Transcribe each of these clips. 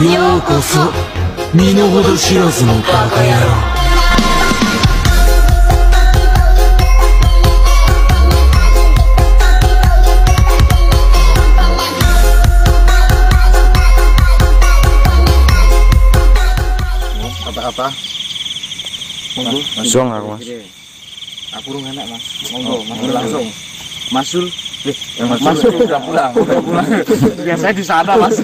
ようこそ身の程知らずのバカ野郎。Kata-kata monggo langsung aku mas. Aku rung enak mas, monggo mas langsung Masul Masul udah pulang biasanya di sana mas.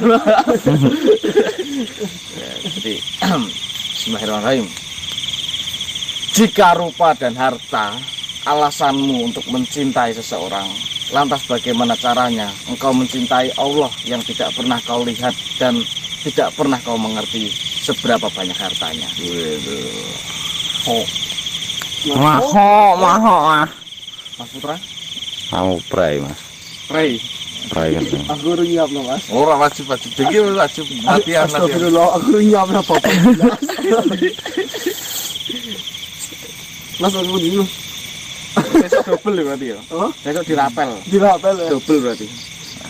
Jadi bismillahirrahmanirrahim. Jika rupa dan harta alasanmu untuk mencintai seseorang, lantas bagaimana caranya engkau mencintai Allah yang tidak pernah kau lihat dan tidak pernah kau mengerti seberapa banyak hartanya. Maho. Mas Putra? Mau pray mas. Pray. Pray kan. Aku nyiap loh mas. Ora wajib. Iki wajib latihan. Astagfirullah, aku nyiap lah bapak. Mas aku dulu. Besok double berarti ya? Oh? Besok dirapel. Dirapel ya? Double berarti.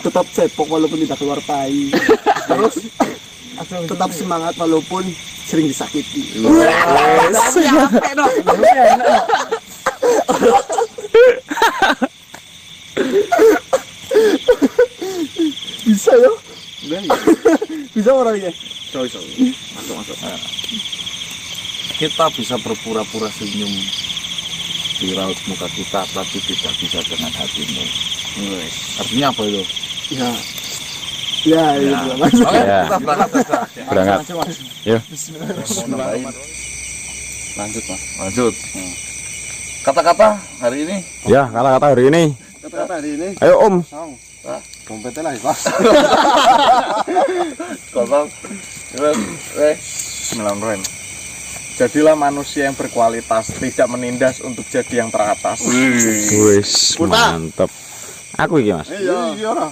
Tetap cepok walaupun tidak keluar tai. Terus tetap semangat walaupun sering disakiti. Bisa ya? Bisa orangnya? Bisa. Masuk. Kita bisa berpura-pura senyum di raut muka kita, tapi tidak bisa dengan hatimu. Artinya apa itu? Ya, mas. Oke, Ya. kita berangkat saja. Berangkat. Yuk. Lanjut mas. Lanjut. Kata-kata hari ini. Ya kata-kata hari ini. Kata-kata hari ini. Ayo om. Dompetnya lah mas. Kosong. Bismillahirrahmanirrahim. Jadilah manusia yang berkualitas, tidak menindas untuk jadi yang teratas. Wis mantep. Aku iki mas. Iya ora.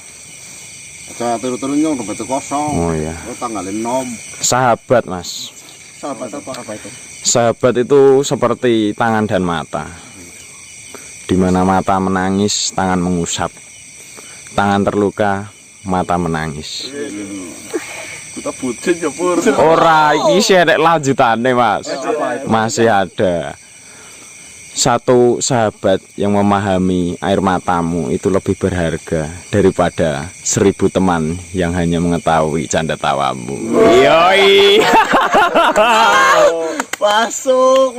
Aja turu-turu nyong dompet kosong. Oh iya. Tanggal 6. Sahabat mas. Sahabat apa itu? Sahabat itu seperti tangan dan mata. Di mana mata menangis, tangan mengusap. Tangan terluka, mata menangis. Kita bucin ya pur. Ora, iki sih ada lanjutane mas. Masih ada. Satu sahabat yang memahami air matamu itu lebih berharga daripada 1000 teman yang hanya mengetahui canda tawamu. Yoi. Masuk.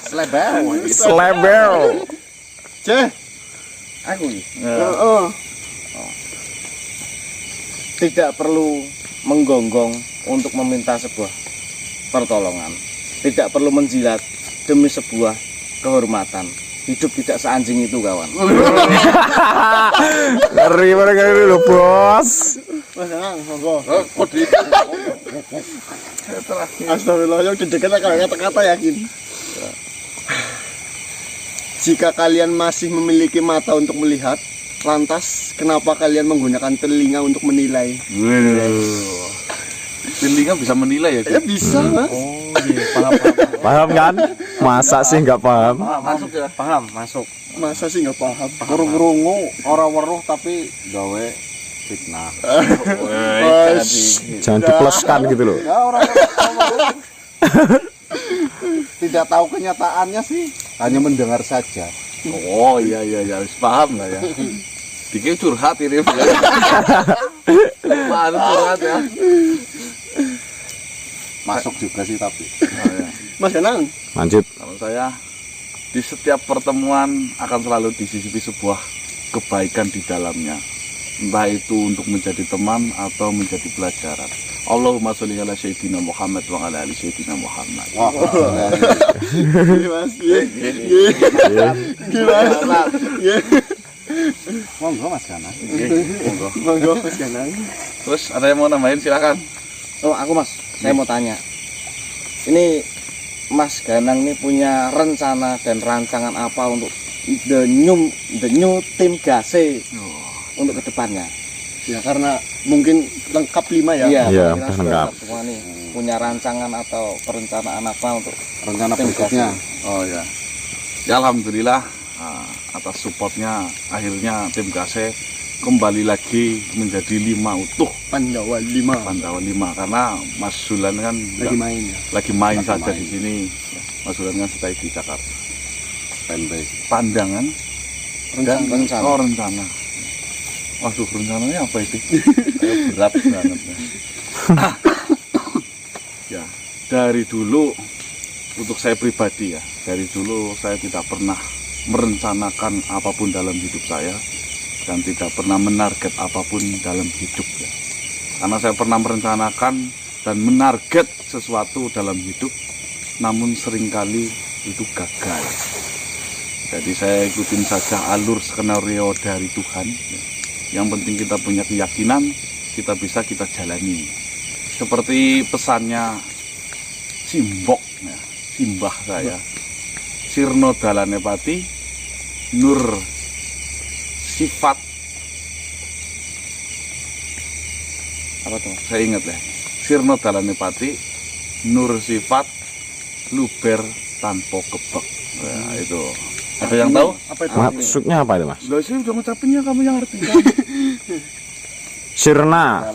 Slebel. Ceh. Aku iki. Tidak perlu menggonggong untuk meminta sebuah pertolongan. Tidak perlu menjilat demi sebuah kehormatan. Hidup tidak seanjing itu kawan. Ngeri mereka dulu bos. Mas Anang, monggo. Kode. Astagfirullah, yang didekat kata-kata yakin. Jika kalian masih memiliki mata untuk melihat, lantas kenapa kalian menggunakan telinga untuk menilai? Telinga bisa menilai ya? Ya bisa mas. Oh iya, Paham kan? Masa sih nggak paham? masuk ya? Paham, masuk. Masa sih nggak paham? Kurung-kurungu, orang weruh tapi gawe fitnah. Jangan dipleskan gitu loh. Ya orang tidak tahu kenyataannya sih, hanya mendengar saja. Oh iya, paham lah ya. Dikit curhat ini. Paham curhat ya. Masuk juga sih tapi. Oh, ya. Mas Anang. Lanjut. Kalau saya di setiap pertemuan akan selalu disisipi sebuah kebaikan di dalamnya. Entah itu untuk menjadi teman atau menjadi pelajaran. Allahumma sholli ala sayyidina Muhammad wa ala ali sayyidina Muhammad. Wah. Mas. Gimana? Monggo Mas Ganang. Monggo Mas Ganang. Terus ada yang mau nambahin silakan. Oh aku mas, saya mau tanya. Ini Mas Ganang ini punya rencana dan rancangan apa untuk the new tim Gase untuk kedepannya? Ya karena mungkin lengkap 5 ya. Iya, kita udah sudah lengkap. semua nih punya rancangan atau perencanaan apa untuk Rencana tim berikutnya. Gase? Oh ya. Ya alhamdulillah atas supportnya akhirnya tim Gase kembali lagi menjadi 5 utuh. Pandawa 5 Pandawa 5 karena Mas Zulan kan lagi main ya. lagi main saja di sini. Mas Zulan kan stay di Jakarta. Pandangan dan Rencana. oh, rencana. Waduh, rencananya apa itu? Kayak berat banget. Ya, dari dulu untuk saya pribadi ya, dari dulu saya tidak pernah merencanakan apapun dalam hidup saya dan tidak pernah menarget apapun dalam hidup ya. Karena saya pernah merencanakan dan menarget sesuatu dalam hidup, namun seringkali itu gagal. Jadi saya ikutin saja alur skenario dari Tuhan. Yang penting kita punya keyakinan, kita bisa kita jalani. Seperti pesannya Simbok, ya, simbah saya. Sirno dalane pati, nur sifat. Apa tuh? Saya ingat ya. Sirno dalane pati, nur sifat, luber tanpa kebek. Nah, itu. Ada yang tahu? Apa itu? Maksudnya apa itu, Mas? Loh, saya udah ngucapinnya, kamu yang ngerti kan? Sirna.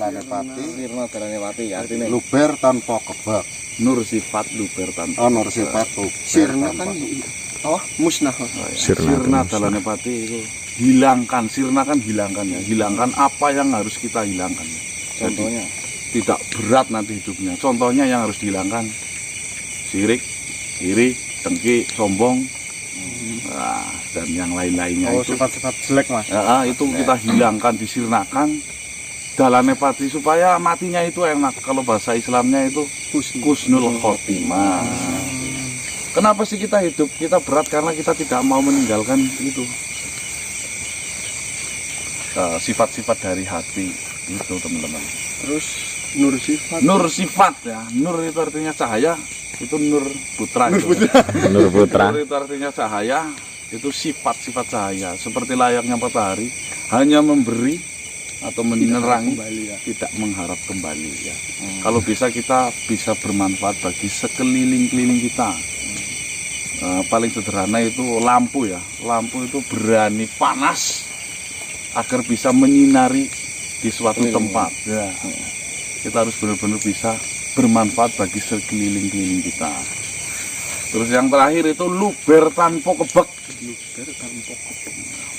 Sirna Dalanewati artinya. Luber tanpa kebak. Nur sifat luber tanpa. Nur sifat luber Sirna tanpa kan musnah. Sirna. Sirna Dalanewati itu hilangkan. Sirna kan hilangkan ya. Hilangkan apa yang harus kita hilangkan. Contohnya Tidak berat nanti hidupnya. Contohnya yang harus dihilangkan sirik, iri, dengki, sombong, nah, dan yang lain-lainnya itu. Sifat-sifat jelek, Mas. Ya, itu kita hilangkan, disirnakan dalane pati supaya matinya itu enak. Kalau bahasa Islamnya itu kusnul khotimah. Kenapa sih kita hidup? Kita berat karena kita tidak mau meninggalkan itu sifat-sifat dari hati itu, teman-teman. Terus nur sifat. Nur sifat ya, nur itu artinya cahaya, itu nur putra. Nur Putra. Nur itu artinya cahaya, itu sifat-sifat cahaya. Seperti layaknya matahari, hanya memberi atau menerangi, tidak mengharap kembali ya. Kalau bisa kita bisa bermanfaat bagi sekeliling-keliling kita. Paling sederhana itu lampu ya. Lampu itu berani panas agar bisa menyinari di suatu tempat ya. Kita harus benar-benar bisa bermanfaat bagi sekeliling-keliling kita. Terus yang terakhir itu luber tanpa kebek.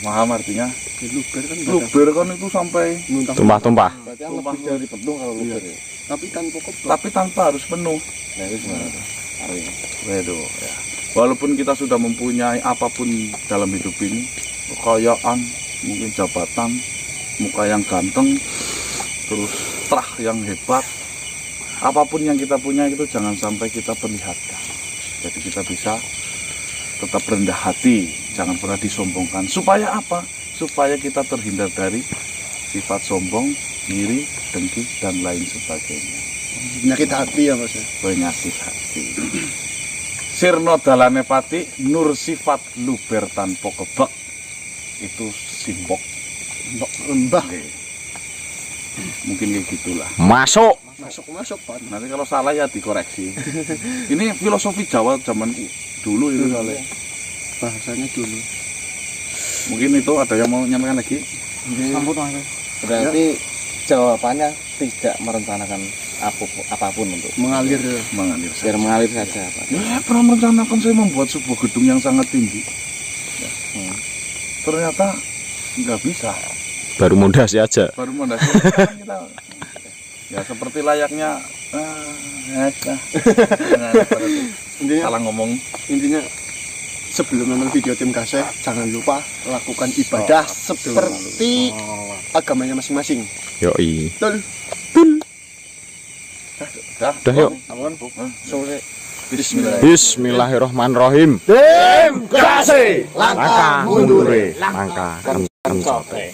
Paham artinya? Luber kan Luber kan itu sampai Tumpah-tumpah. berarti kan lebih dari petung kalau luber ya. tapi tanpa kebak. tapi tanpa harus penuh. Nah, itu gimana tuh? Artinya. Waduh, ya. Walaupun kita sudah mempunyai apapun dalam hidup ini, kekayaan, mungkin jabatan, muka yang ganteng, terus terah yang hebat, apapun yang kita punya itu jangan sampai kita perlihatkan. Jadi kita bisa tetap rendah hati, jangan pernah disombongkan. Supaya apa? Supaya kita terhindar dari sifat sombong, iri, dengki, dan lain sebagainya. Penyakit hati ya Mas. Penyakit hati. Sirno dalane pati, nur sifat luber tanpa kebek. Itu simbok. Mbok rembah. Mungkin kayak gitulah. Masuk. Masuk Pak. Nanti kalau salah ya dikoreksi. Ini filosofi Jawa zaman dulu itu soalnya. Bahasanya dulu. Mungkin itu ada yang mau nyampaikan lagi? Berarti jawabannya tidak merencanakan apapun untuk Mengalir. Mengalir biar saja. mengalir saja Pak. Ya, pernah merencanakan saya membuat sebuah gedung yang sangat tinggi. Ya. Ternyata nggak bisa. Baru mondasi aja. Baru mondasi kita. Ya seperti layaknya Intinya salah ngomong. intinya sebelum nonton video tim kasih jangan lupa lakukan ibadah seperti agamanya masing-masing. Yoi. Betul. Dah, Udah yuk. ampun. Sore. Bismillah. Bismillahirrahmanirrahim. Tim kasih. Langkah mundure. Langkah kencote.